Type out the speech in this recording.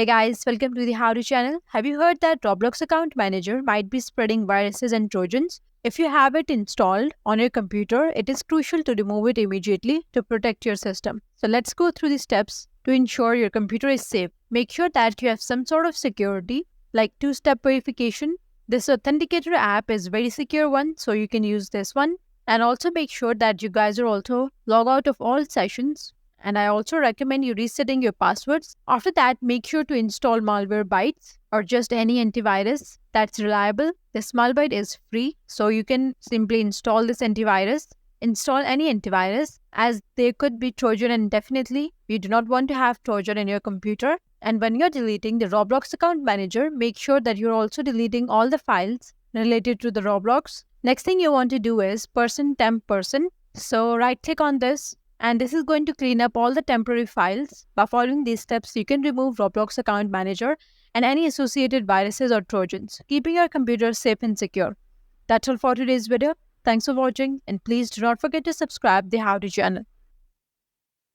Hey guys, welcome to the How To channel. Have you heard that Roblox account manager might be spreading viruses and Trojans? If you have it installed on your computer, it is crucial to remove it immediately to protect your system. So let's go through the steps to ensure your computer is safe. Make sure that you have some sort of security like two-step verification. This authenticator app is very secure one, so you can use this one. And also make sure that you guys are also log out of all sessions, and I also recommend you resetting your passwords. After that, make sure to install Malwarebytes or just any antivirus that's reliable. This Malwarebyte is free, so you can simply install this antivirus. Install any antivirus as there could be Trojan, and definitely you do not want to have Trojan in your computer. And when you're deleting the Roblox account manager, make sure that you're also deleting all the files related to the Roblox. Next thing you want to do is person. So right click on this, and this is going to clean up all the temporary files. By following these steps, you can remove Roblox account manager and any associated viruses or Trojans, keeping your computer safe and secure. That's all for today's video. Thanks for watching, and please do not forget to subscribe the How To channel.